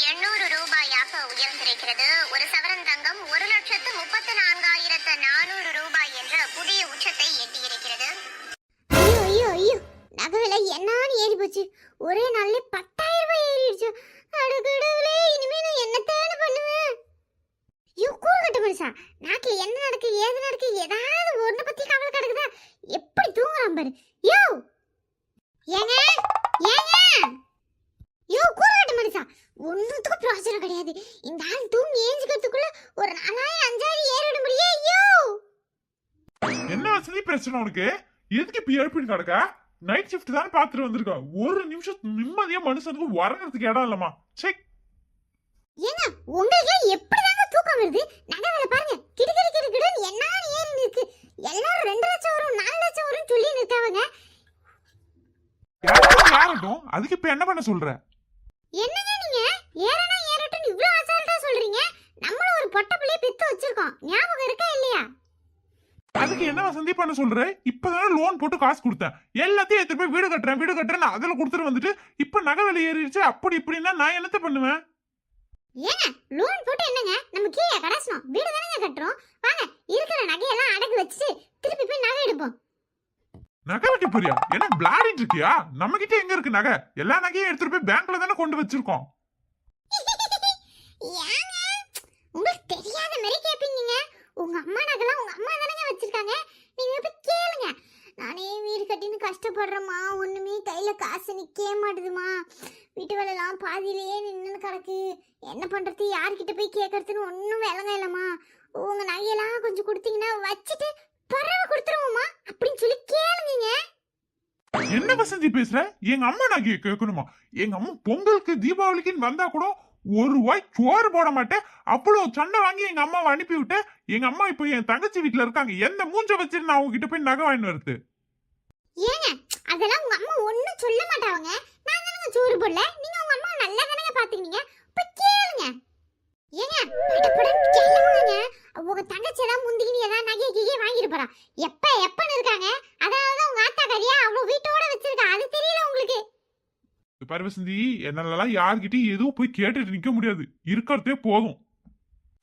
800 ரூபாயாக உயர்ந்திருக்கிறது. ஒரு சவரன் தங்கம் 1,34,400 ரூபாய் என்ற புதிய உச்சத்தை எட்டியிருக்கிறது. ஐயோ ஐயோ ஐயோ, நகை விலை என்னான்னு ஏறி போச்சு. ஒரே நாள்ல 10,000 ரூபாய் ஏறிடுச்சு. அடக்கடவுளே, இனிமே நான் என்னத்தான பண்ணுவேன்? ஐயோ கூறுகட்ட மனுஷா, நாட்டில் என்ன நடக்கு ஏது நடக்கு ஏதாவது ஒன்றை பத்தி கவலை கிடக்குதா? எப்படி தூங்குறான் பாரு. யோ ஏங்க ஏங்க, யோ கூறுகட்ட மனுஷா, ஒன்னுத்துக்கும் பிரயோஜனம் கிடையாது. இந்த ஆள் தூங்கி ஏஞ்சிக்கிறதுக்குள்ள ஒரு 4,000 5,000 ஏறிட முடியே. யோ என்ன வசதி பிரச்சனை உனக்கு? எதுக்கு இப்ப எழுப்பிட்டு கிடக்க? நைட் ஷிஃப்ட் தானே பாத்துட்டு வந்திருக்க. ஒரு நிமிஷம் நிம்மதியா மனுஷனுக்கு வரங்கிறதுக்கு இடம் இல்லமா? செக் ஏங்க, உங்களுக்கு எப்படிதாங்க தூக்கம் வருது? நகை விலை பாருங்க, கிடுகிடு கிடுகிடுன்னு என்னான்னு ஏறி இருக்கு. எல்லாரும் 2 லட்சம் வரும் 4 லட்சம் வரும் சொல்லி நிற்காவங்க. யாரட்டும், அதுக்கு இப்ப என்ன பண்ண சொல்ற? என்னங்க நீங்க ஏறனா ஏறட்டும் இவ்ளோ அசால்ட்டா சொல்றீங்க? நம்மளும் ஒரு பொட்ட புள்ளைய பெத்து வச்சிருக்கோம், ஞாபகம் இருக்கா இல்லையா? அதுக்கு என்ன வசந்தி பண்ண சொல்ற? இப்பதானே லோன் போட்டு காசு கொடுத்தேன், எல்லாத்தையும் எடுத்து போய் வீடு கட்டுறேன் அதுல கொடுத்துட்டு வந்துட்டு இப்ப நகை விலை ஏறிடுச்சு அப்படி இப்படின்னா நான் என்னத்த பண்ணுவேன்? ஏங்க லோன் போட்டு என்னங்க, நம்ம கீழே கடாசணும் வீடு தானங்க கட்டுறோம். வாங்க இருக்கிற நகையெல்லாம் அடகு வச்சுட்டு திருப்பி போய் நகை எடுப்போம். நகை வெட்டி போறியா? என்ன பிளாடிட்டு இருக்கியா? நம்ம கிட்ட எங்க இருக்கு நகை? எல்லா நகையும் எடுத்துட்டு போய் பேங்க்ல தானே கொண்டு வச்சிருக்கோம். ஏங்க உங்களுக்கு தெரியாத மாதிரி கேப்பீங்க. உங்க அம்மா நகைலாம் உங்க அம்மா தானங்க வச்சிருக்காங்க, நீங்க போய் கேளுங்க. நானே வீடு கட்டின்னு கஷ்டப்படுறேம்மா, ஒண்ணுமே கையில காசு நிக்கவே மாட்டுதுமா, வீட்டு வேலைலாம் பாதியிலேயே நின்று கிடக்கு, என்ன பண்றது யார்கிட்ட போய் கேட்கறதுன்னு ஒன்றும் விளங்க இல்லைம்மா, உங்க நகையெல்லாம் கொஞ்சம் கொடுத்தீங்கன்னா வச்சுட்டு பரவ கொடுத்துருவோம்மா அப்படின்னு சொல்லி கேளுங்க. என்ன வசந்தி பேசுற? எங்க அம்மா நகையை கேட்கணுமா? எங்க அம்மா பொங்கலுக்கு தீபாவளிக்குன்னு வந்தா கூட ஒரு வாய் சோறு போட மாட்டேன், அவ்வளவு சண்டை வாங்கி எங்க அம்மாவை அனுப்பி விட்டேன். எங்க அம்மா இப்போ என் தங்கச்சி வீட்டுல இருக்காங்க, எந்த மூஞ்ச வச்சுட்டு நான் உங்ககிட்ட போய் நகை வாங்கி வருது? ஏங்க அதெல்லாம் உங்க அம்மா ஒன்றும் சொல்ல மாட்டாங்க, நான் தானங்க சோறு போடல, நீங்க உங்க அம்மா நல்லா தானங்க பாத்துக்கிட்டீங்க, போய் கேளுங்க. ஏங்க படப்படன்னு கேளுங்க, உங்க தங்கச்சி ஏதாவது முந்திக்கின்னு ஏதாவது நகையை கீழே வாங்கிட்டு போறா, எப்பன்னு இருக்காங்க, அதனாலதான் உங்க ஆத்தா கறியா அவ்வளவு வீட்டோட வச்சிருக்கா, அது தெரியல உங்களுக்கு? பாரு வசந்தி, என்னாலலாம் யார்கிட்டயும் எதுவும் போய் கேட்டுட்டு நிக்க முடியாது, இருக்கிறதே போதும்.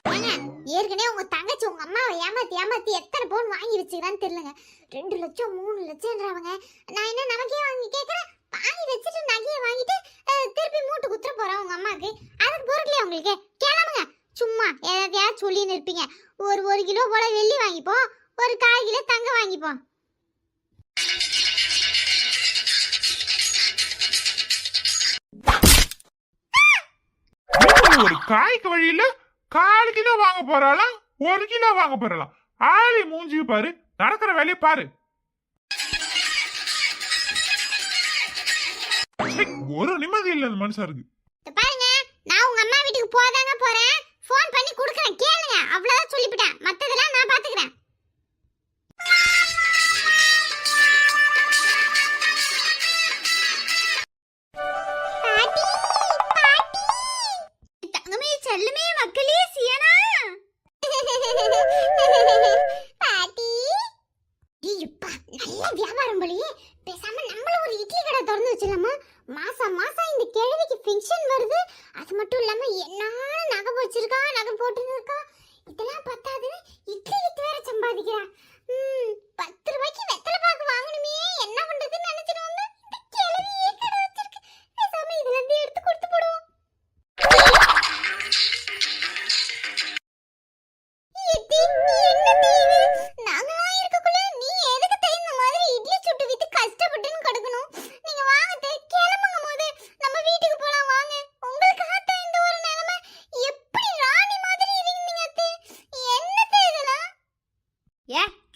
ஏங்க ஏற்கனவே உங்க தங்கச்சி உங்க அம்மாவை ஏமாத்தி எத்தனை பவுன் வாங்கி வச்சுக்கிறான்னு தெரியலங்க. 2 லட்சம் 3 லட்சம்ன்றாங்க. நான் என்ன நமக்கே வாங்கி கேட்கறேன், வாங்கி வச்சுட்டு நகையை வாங்கிட்டு திருப்பி மூட்டு குத்துற போறேன் உங்க அம்மாவுக்கு, அதுக்கு பொறுக்கலையா உங்களுக்கு? கிளம்புங்க, சும்மா ஏதாவது சொல்லின்னு இருப்பீங்க. ஒரு கிலோ போல வெள்ளி வாங்கிப்போம், ஒரு 1/4 கிலோ தங்கம் வாங்கிப்போம். ஒரு காய்க்கு வழியில 1/4 கிலோ வாங்க போறாளாம், 1 கிலோ வாங்க போறலாம். ஆளி மூஞ்சி பாரு, நடக்கிற வேலையை பாரு. ஒரு நிம்மதி இல்ல அந்த மனுஷருக்கு. பாருங்க, நான் உங்க அம்மா வீட்டுக்கு போதாங்க போறேன், ஃபோன் பண்ணி கொடுக்குறேன், கேளுங்க, அவ்வளவுதான் சொல்லிவிட்டேன், மத்ததெல்லாம் நான் பாத்துக்கிறேன்.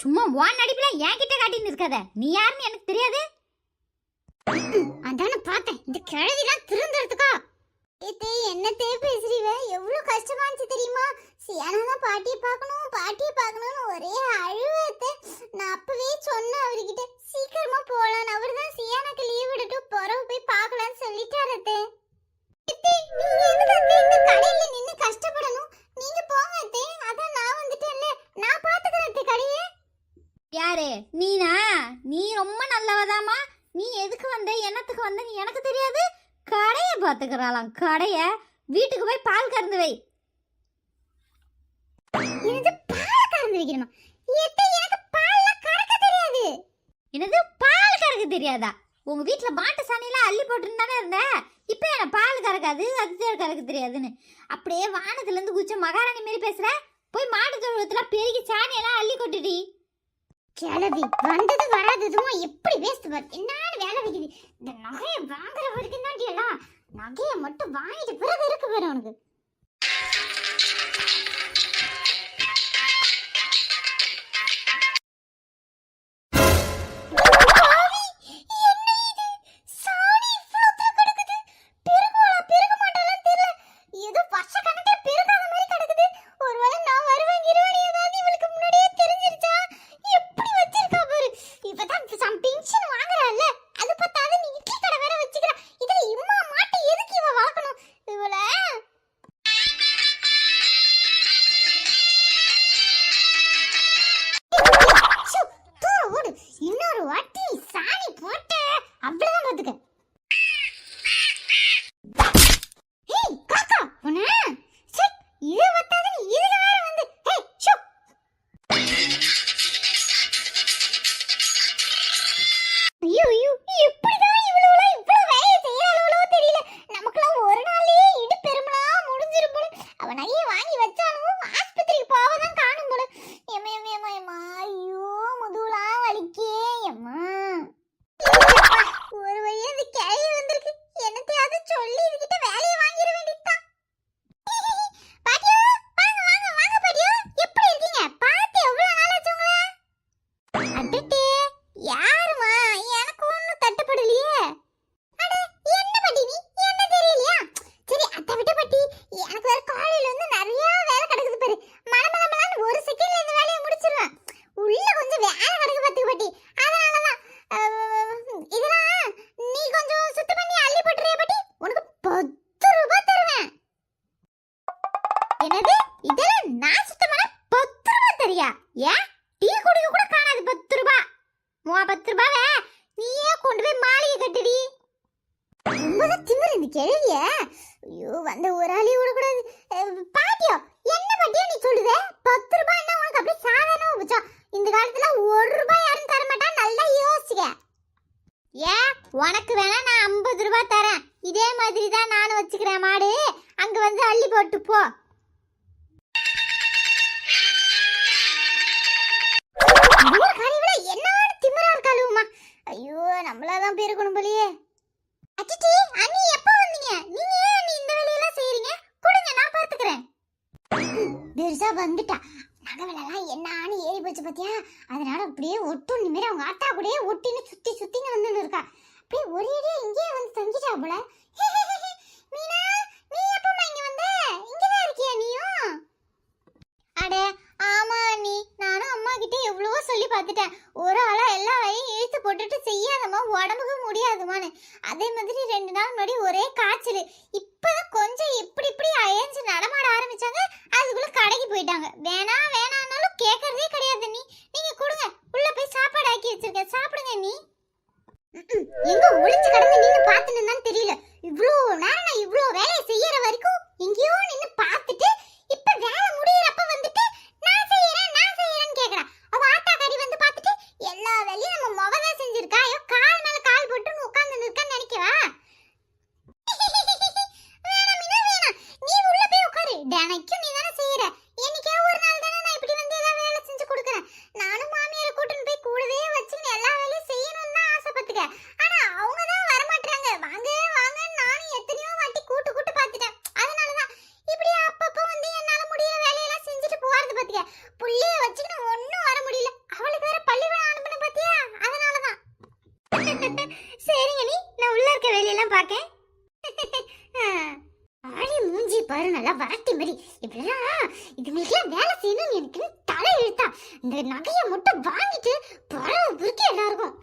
சும்மா வான் நடிப்புல என்கிட்ட காட்டின்னு இருக்காத, நீ யாருன்னு எனக்கு தெரியாது. அதான பார்த்தேன், இந்த கிழவிலாம் திருந்தறதுக்கா? ஏத்தே என்னத்தே பேசுறீவ? எவ்வளவு கஷ்டமா இருந்துச்சு தெரியுமா? சியானாதான் பாட்டியை பார்க்கணும்னு ஒரே அழுவத்தை. நான் அப்பவே சொன்னேன் அவர்கிட்ட, சீக்கிரமா போலான்னு. அவர் தான் சியானாக்கு லீவ் விட்டுட்டு பிறகு போய் பார்க்கலான்னு சொல்லிட்டாரத்தே. நீங்க எதுக்கு இந்த கடையில நின்னு கஷ்டப்படணும்? நீங்க போங்க அத்தே, அதான் நான் வந்துட்டேன்ல, நான் பாத்துக்கிறேன் அத்தே கடையை. யாரு நீனா? நீ ரொம்ப நல்லவதாமா. நீ எதுக்கு வந்த என்னத்துக்கு வந்த எனக்கு தெரியாது. கடைய பாத்துக்கிறாளாம். கடைய வீட்டுக்கு போய் பால் கறந்து வை. என்னது பால் கறந்து வைக்கணுமா? எத்த எனக்கு பால்ல கறக்க தெரியாது. என்னது பால் கறக்க தெரியாதா? உங்க வீட்டுல மாட்டு சாணியெல்லாம் அள்ளி போட்டுன்னு தானே இருந்த. இப்ப என்ன பால் கறக்காது அது கறக்க தெரியாதுன்னு அப்படியே வானத்துல இருந்து குச்ச மகாராணி மாரி பேசுற. போய் மாட்டு தொழுவத்துல பெருகி சாணியெல்லாம் அள்ளி கொட்டுடி. கிளவி வந்தது வராததுமா எப்படி வேஸ்ட் பாரு. என்னன்னு வேலை வைக்குது. இந்த நகையை வாங்குற வரைக்கும் தான் எல்லாம் நகையை மட்டும் வாங்கிட்டு பிறகு இருக்கு பாரு உனக்கு. ஐயோ வந்த ஒரு ஆளி விடக்கூடாது. பாட்டியோ என்ன பாட்டியோ நீ சொல்லுத? 10 ரூபாய் என்ன உனக்கு அப்படியே சாதாரணமா போச்சா? இந்த காலத்துல 1 ரூபாய் யாரும் தர மாட்டா. நல்லா யோசிக்க. உனக்கு வேணா நான் 50 ரூபாய் தரேன். இதே மாதிரி தான் நானும் வச்சுக்கிறேன் மாடு. அங்க வந்து அள்ளி போட்டு போ. ஐயோ நம்மளாதான் பேருக்கணும் போலியே. அச்சிச்சி அண்ணி எப்போ வந்தீங்க? நீங்க ஏன் நீ இந்த வேலையெல்லாம் செய்றீங்க? கொடுங்க நான் பாத்துக்கிறேன். பெருசா வந்துட்டா. நகவெல்லாம் என்னான்னு ஏறி போச்சு பாத்தியா? அதனால அப்படியே ஒட்டு நிமிர அவங்க ஆத்தா கூடயே ஒட்டின்னு சுத்தி சுத்தின்னு வந்துன்னு இருக்கா. அப்படியே ஒரேடியா இங்கேயே வந்து தங்கிட்டா போல. மீனா நீ எப்பமா இங்க வந்த? இங்கதான் இருக்கியா நீயும்? அடே ஆமா அண்ணி, நானும் அம்மா கிட்ட எவ்வளவோ சொல்லி பார்த்துட்டேன். ஒரு ஆளா எல்லா வேலையும் இழுத்து போட்டுட்டு செய்யாதம்மா, உடம்புக்கு முடியாதுமான்னு. அதே மாதிரி 2 நாள் முன்னாடி ஒரே காய்ச்சல். இப்பதான் கொஞ்சம் இப்படி இப்படி அயஞ்சு நடமாட ஆரம்பிச்சாங்க. அதுக்குள்ள கடைக்கு போயிட்டாங்க. வேணான்னாலும் கேட்கறதே கிடையாது. நீங்க கொடுங்க, உள்ள போய் சாப்பாடு ஆக்கி வச்சிருக்கேன், சாப்பிடுங்க. நீ எங்க ஒளிச்சு கடந்து நின்னு பார்த்துன்னு தான் தெரியல. இவ்வளோ நேரம் நான் இவ்வளோ வேலையை செய்யற வரைக்கும் எங்கேயோ நின்னு பார்த்துட்டு இப்ப வேலை முடியறப்ப வந்துட்டு நான் செய்யறேன்னு கேக்குறா. அவ ஆத்தா கறி வந்து பார்த்துட்டு எல்லா வேலையும் நம்ம மொவதான் செஞ்சிருக்கா. ஐயோ கால் மேல கால் போட்டு உட்கார்ந்து நிற்கான்னு நினைக்கவா? வேணாம், நீ உள்ள போய் உட்காரு. தினைக்கும் நீ தானே செய்யற. என்னைக்கே ஒரு நாள் தானே நான் இப்படி வந்து ஏதாவது வேலை செஞ்சு கொடுக்குறேன். நானும் மாமியாரை கூட்டின்னு போய் கூடவே வச்சுன்னு எல்லா வேலையும் செய்யணும்னு தான் ஆசைப்பட்டுக்க. ஆனா அவங்க தான் வரமாட்டாங்க. வாங்க நானும் எத்தனையோ வாட்டி கூட்டு பார்த்துட்டேன். அதனாலதான் இப்படி அப்பப்போ வந்து என்னால முடியற வேலையெல்லாம் செஞ்சுட்டு போறது பாத்தியா. புள்ளைய வச்சுக்கிட்டு ஒன்னும் வர முடியல. அவளுக்கு வேற பள்ளிக்கூடம் அனுப்பின பாத்தியா. அதனாலதான். சரிங்க, நான் உள்ள இருக்க வேலையெல்லாம் பாக்கேன். ஆளி மூஞ்சி பாரு, நல்லா வரட்டி மாதிரி. இப்படிலாம் இதுங்களுக்கெல்லாம் வேலை செய்யணும்னு எனக்கு தலை இழுத்தா. இந்த நகையை மட்டும் வாங்கிட்டு பரவ புரிக்க எல்லாருக்கும்.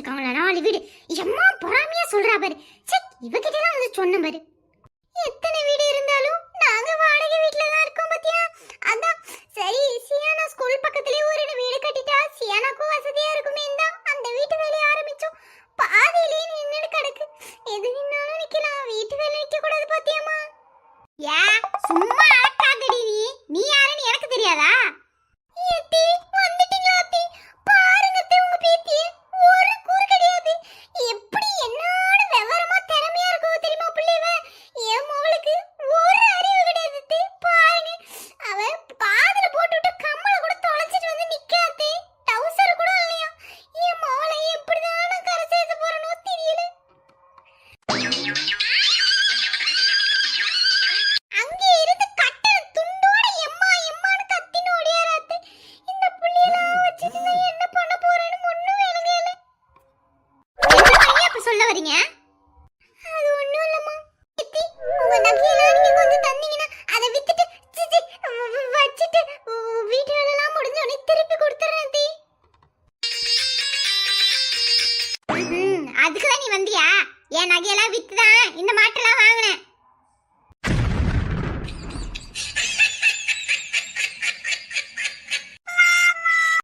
வச்சிருக்காங்களா 4 வீடு. எம்மா பொறாமையா சொல்றா பாரு. சே இவகிட்ட தான் வந்து சொன்ன பாரு. எத்தனை வீடு இருந்தாலும் நாங்க வாடகை வீட்ல தான் இருக்கோம் பாத்தியா. அதான் சரி சியானா ஸ்கூல் பக்கத்துலயே ஒரு வீடு கட்டிட்டா சியானாக்கும் வசதியா இருக்குமே தான் அந்த வீட்டு வேலையை ஆரம்பிச்சோம். பாதியிலே நின்னுட்டு கிடக்கு. எது நின்னாலும் நிக்கலாம், வீட்டு வேலை நிக்க கூடாது பாத்தியாமா. யா சும்மா அழக்காதடி நீ. நீ யாருன்னு எனக்கு தெரியாதா? ஏத்தி வந்துட்டீங்களா அத்தி? பாருங்க அத்தி உங்க பேத்தி ஒரு கூறு கிடையாது. எப்படி என்னோட விவரமா திறமையா இருக்கோ தெரியுமா பிள்ளைவ. என் மவளுக்கு ஒரு அறிவு கிடையாது அத்தி. பாருங்க அவ பாதல போட்டுட்டு கம்மல கூட தொலைச்சிட்டு வந்து நிக்காதே. டவுசர் கூட இல்லையா. என் மவளை எப்படிதான் நான் கரை சேர்த்து போறனோ தெரியல. அங்கே இருந்து கட்டட துண்டோட எம்மா எம்மான்னு கத்தின்னு ஓடியாராத்து. இந்த புள்ளையெல்லாம் வச்சுட்டு நான் என்ன பண்ண போறேன்னு ஒண்ணும் விளங்கல. என்ன அப்ப சொல்ல வரீங்க? அது ஒண்ணும் இல்லம்மா. சித்தி உங்க நகையெல்லாம் நீங்க கொஞ்சம் தந்தீங்கன்னா அதை வித்துட்டு சித்தி வச்சிட்டு வீட்டு வேலைலாம் முடிஞ்ச உடனே திருப்பி கொடுத்துறேன் தி. அதுக்குதான் நீ வந்தியா? என் நகையெல்லாம் வித்துதான் இந்த மாட்டெல்லாம் வாங்கினேன்.